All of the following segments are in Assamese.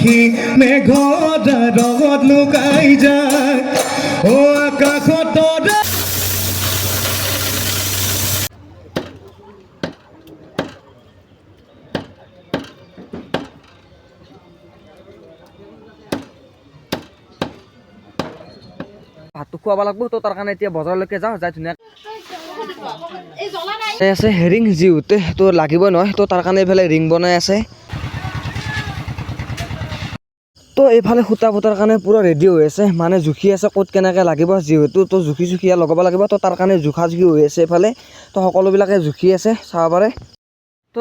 দেখি মেঘত লুকাই যায় ও আকাশত ভাতটো খুৱাব লাগিব তো তাৰ কাৰণে এতিয়া বজাৰলৈকে যাওঁ যাই ধুনীয়া আছে হেৰিং যিহেতু তো লাগিবই নহয় তো তাৰ কাৰণে এইফালে ৰিং বনাই আছে তো এইফালে সূতা পুতাৰ কাৰণে পুৰা ৰেডি হৈ আছে মানে জুখি আছে ক'ত কেনেকৈ লাগিব যিহেতু তো জুখি লগাব লাগিব তো তাৰ কাৰণে জুখি হৈ আছে এইফালে তো সকলোবিলাকে জুখি আছে চাব পাৰে তো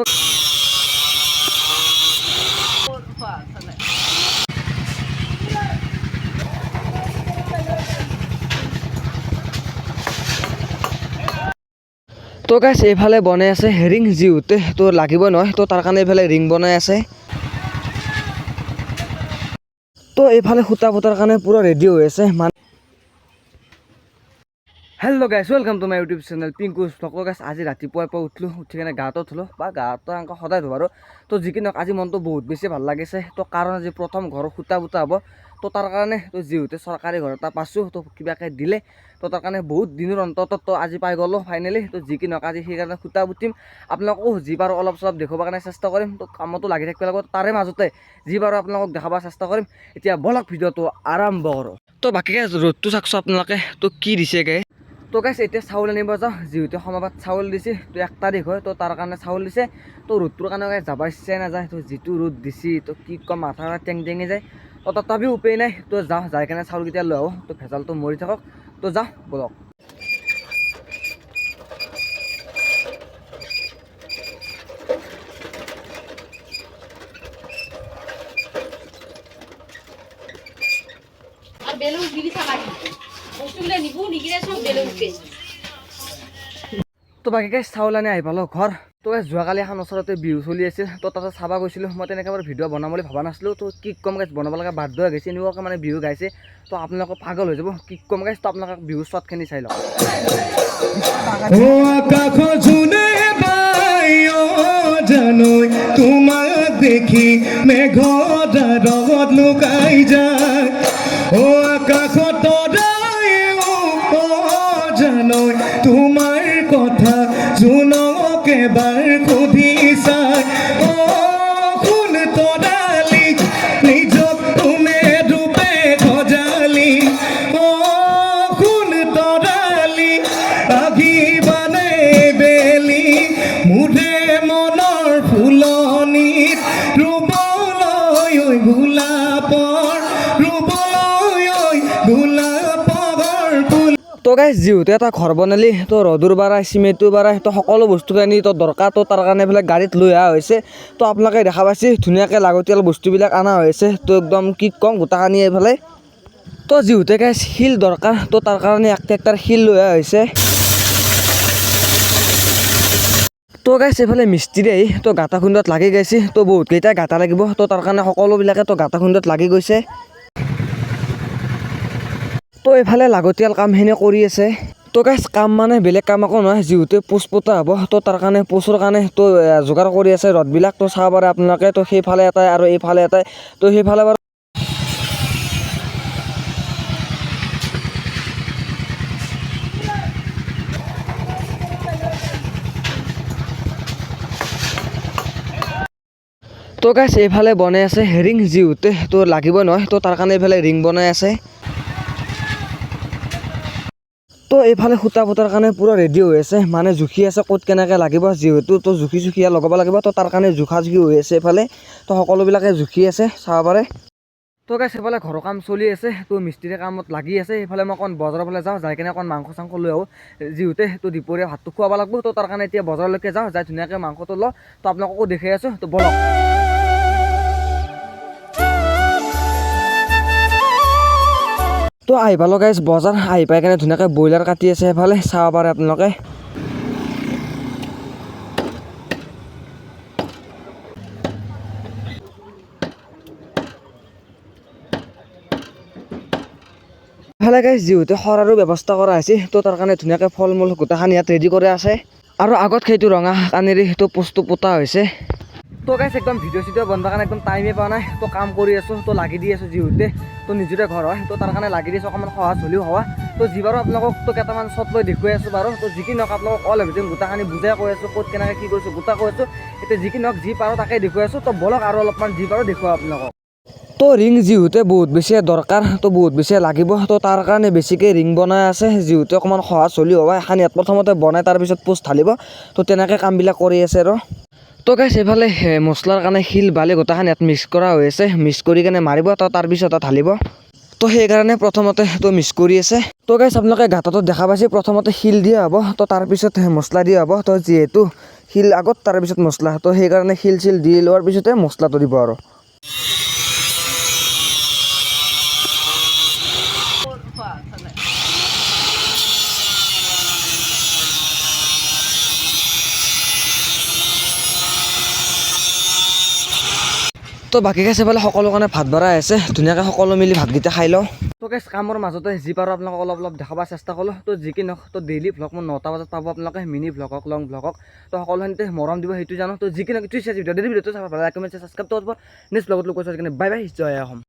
তো গাইছ এইফালে বনাই আছে হেৰিং যিহেতু তো লাগিবই নহয় তো তাৰ কাৰণে এইফালে ৰিং বনাই আছে তো এইফালে সূতা পুতাৰ কাৰণে পুৰা ৰেডি হৈ আছে মানে hello' guys welcome to my YouTube channel Pinku's vlog guys আজি ৰাতিপুৱাৰ পৰা উঠিলোঁ উঠি কিনে গাটো ধুলোঁ বা গাটো এনেকৈ সদায় ধোঁ আৰু তো যিকি নহওক আজি মনটো বহুত বেছি ভাল লাগিছে তো কাৰণ আজি প্ৰথম ঘৰৰ সূতা পুতা হ'ব তো তাৰ কাৰণে তো যিহেতু চৰকাৰী ঘৰ এটা পাইছোঁ তো কিবাকৈ দিলে তো তাৰ কাৰণে বহুত দিনৰ অন্তত তো আজি পাই গ'লোঁ ফাইনেলি তো যিকি নহওক আজি সেইকাৰণে সূতা পুতিম আপোনালোকো যি পাৰোঁ অলপ চলপ দেখুৱাবৰ কাৰণে চেষ্টা কৰিম তো কামতো লাগি থাকিব লাগিব তাৰে মাজতে যি পাৰোঁ আপোনালোকক দেখাবৰ চেষ্টা কৰিম এতিয়া বলক ভিডিঅ'টো আৰম্ভ কৰোঁ তো বাকী ৰ'দটো চাওকচোন আপোনালোকে তো কি দিছেগৈ তো গাইছ এতিয়া চাউল আনিব যাওঁ যিহেতু সমাজত চাউল দিছে তো 1 তাৰিখ হয় তো তাৰ কাৰণে চাউল দিছে তো ৰ'দটোৰ কাৰণে গাইছ যাব ইচ্ছাই নাযায় তো যিটো ৰ'দ দিছে তো কি ক'ম মাথা টেং টেঙি যায় তো তথাপিও উপায় নাই তো যাওঁ যাই কিনে চাউলকেইটা লৈ আহোঁ তো ভেজালটো মৰি থাকক তো যাওঁ বলক আর বেলুন গিরিছা লাগি বস্তুগুলো নিবু নিগিরে সব বেলুন উঠে তো বাকী গাইছ চাউল আনি আহি পালোঁ ঘৰ তো গাইছ যোৱাকালি এখন ওচৰতে বিহু চলি আছিল তো তাতে চাব গৈছিলোঁ মই তেনেকৈ বাৰু ভিডিঅ' বনাম বুলি ভবা নাছিলোঁ তো কি ক'ম গাইছ বনাব লগা বাধ্য হৈ গৈছে এনেকুৱাকৈ মানে বিহু গাইছে তো আপোনালোকক পাগল হৈ যাব কি ক'ম গাইছ তো আপোনালোকক বিহু শ্বটখিনি চাই লওক ও আকাশ জুনে বাই ও জানৈ তোমাক দেখি মেঘত লুকাই যায় ও আকাশত ও জানৈ তোমাৰ কথা জোনক এবাৰ সুধি চাই ও শুন তৰালি নিজক কোনে ৰূপে সজালি ও শুন তৰালি আহিবানে বেলি মুঠে মনৰ ফুলনিত ৰুবলৈ গোলাপৰ ফুল তো গাইছ যিহেতু এটা ঘৰ বনালি তো ৰ'দৰ বাৰাই চিমেণ্টৰ বাৰাই তো সকলো বস্তুখিনি তো দৰকাৰ তো তাৰ কাৰণে এইফালে গাড়ীত লৈ অহা হৈছে তো আপোনালোকে দেখা পাইছে ধুনীয়াকৈ লাগতিয়াল বস্তুবিলাক অনা হৈছে তো একদম কি ক'ম গোটাখিনি এইফালে তো যিহেতু গাইছ শিল দৰকাৰ তো তাৰ কাৰণে 1 ট্ৰেক্টৰ শিল লৈ অহা হৈছে তো গাইছ এইফালে মিস্ত্ৰী আহি তো গাঁটা খুন্দত লাগি গৈছে তো বহুতকেইটা গাঁটা লাগিব তো তাৰ কাৰণে সকলোবিলাকে তো গাঁটা খুন্দত লাগি গৈছে তো এইফালে লাগতিয়াল কামখিনি কৰি আছে তো গাইছ কাম মানে বেলেগ কাম একো নহয় যিহেতু পোষ্ট পোতা হ'ব তো তাৰ কাৰণে পোষ্টৰ কাৰণে তো যোগাৰ কৰি আছে ৰদবিলাক তো চাব পাৰে আপোনালোকে তো সেইফালে এটাই আৰু এইফালে এটাই তো সেইফালে বাৰু তো গাইছ এইফালে বনাই আছে হেৰিং যিহেতু তো লাগিবই নহয় তো তাৰ কাৰণে এইফালে ৰিং বনাই আছে তো এইফালে সূতা পুতাৰ কাৰণে পুৰা ৰেডি হৈ আছে মানে জুখি আছে ক'ত কেনেকৈ লাগিব যিহেতু তো জুখি লগাব লাগিব তো তাৰ কাৰণে জুখি হৈ আছে এইফালে তো সকলোবিলাকে জুখি আছে চাব পাৰে তো গাইছ এইফালে ঘৰৰ কাম চলি আছে তো মিস্ত্ৰীৰ কামত লাগি আছে এইফালে মই অকণ বজাৰৰ ফালে যাওঁ যাই কিনে অকণ মাংস চাংস লৈ আহোঁ যিহেতু তো দুপৰীয়া ভাতটো খুৱাব লাগিব তো তাৰ কাৰণে এতিয়া বজাৰলৈকে যাওঁ যাই ধুনীয়াকৈ মাংসটো লওঁ তো আপোনালোককো দেখাই আছোঁ তো বলক তো আহি পালোঁ গাইছ বজাৰ আহি পাই কিনে ধুনীয়াকৈ ব্ৰইলাৰ কাটি আছে এইফালে চাব পাৰে আপোনালোকে এইফালে গাইছ যিহেতু খৰাৰো ব্যৱস্থা কৰা হৈছে তো তাৰ কাৰণে ধুনীয়াকৈ ফল মূল গোটাখানি ইয়াত ৰেডি কৰি আছে আৰু আগত সেইটো ৰঙা কাণেৰে সেইটো পোষ্টটো পোতা হৈছে তো গাইছ একদম ভিডিঅ' চিডিঅ' বনাবৰ কাৰণে একদম টাইমেই পোৱা নাই তো কাম কৰি আছোঁ তো লাগি দি আছোঁ যিহেতুতে তো নিজৰে ঘৰ হয় তো তাৰ কাৰণে লাগি দি আছোঁ অকণমান সহজ হ'লেও হোৱা তো যি বাৰু আপোনালোকক তো কেইটামান শ্বট লৈ দেখুৱাই আছোঁ বাৰু তো যি কি নহওক আপোনালোকক অল এভৰিথিং গোটাখিনি বুজাই কৈ আছোঁ ক'ত কেনেকৈ কি কৰিছোঁ গোটা কৈ আছোঁ এতিয়া যি কি নহওক যি পাৰোঁ তাকে দেখুৱাই আছোঁ তো বলক আৰু অলপমান যি পাৰোঁ দেখুৱাওঁ আপোনালোকক তো ৰিং যিহেতু বহুত বেছি দৰকাৰ তো বহুত বেছি লাগিব তো তাৰ কাৰণে বেছিকৈ ৰিং বনাই আছে যিহেতু অকণমান সহজ হ'লেও হ'ব এখন ইয়াত প্ৰথমতে বনাই তাৰপিছত পোষ্ট ঢালিব তো তেনেকৈ কামবিলাক কৰি আছে আৰু তো গাইছ এইফালে মছলাৰ কাৰণে শিল বালি গোটাখন ইয়াত মিক্স কৰা হৈ আছে মিক্স কৰি কেনে মাৰিব তো তাৰপিছত ঢালিব তো সেইকাৰণে প্ৰথমতে তো মিক্স কৰি আছে তো গাইছ আপোনালোকে গাঁতটোত দেখা পাইছে প্ৰথমতে শিল দিয়া হ'ব তো তাৰপিছত মছলা দিয়া হ'ব তো যিহেতু শিল আগত তাৰপিছত মছলা তো সেইকাৰণে শিল চিল দি লোৱাৰ পিছতে মছলাটো দিব আৰু তো বাকী গাইছ এইফালে সকলো কাৰণে ভাত বঢ়াই আছে ধুনীয়াকৈ সকলো মিলি ভাতকেইটা খাই লওঁ তো গাইছ কামৰ মাজতে যি পাৰোঁ আপোনালোকক অলপ অলপ দেখাব চেষ্টা কৰোঁ তো যি কি নহওক তো ডেইলি ভ্লগ মই 9টা বজাত পাব আপোনালোকে মিনি ভ্লগ হওক লং ভ্লগ হওক তো সকলোখিনিতে মৰম দিব সেইটো জানো তো যি কি নহওক ভিডিঅ'টো চাব ভাল লাগে কমেণ্ট ছাবস্ক্ৰাইব কৰিব নেক্সট ভ্লগত লগ কৰিছোঁ বাই বাই জয় অসম।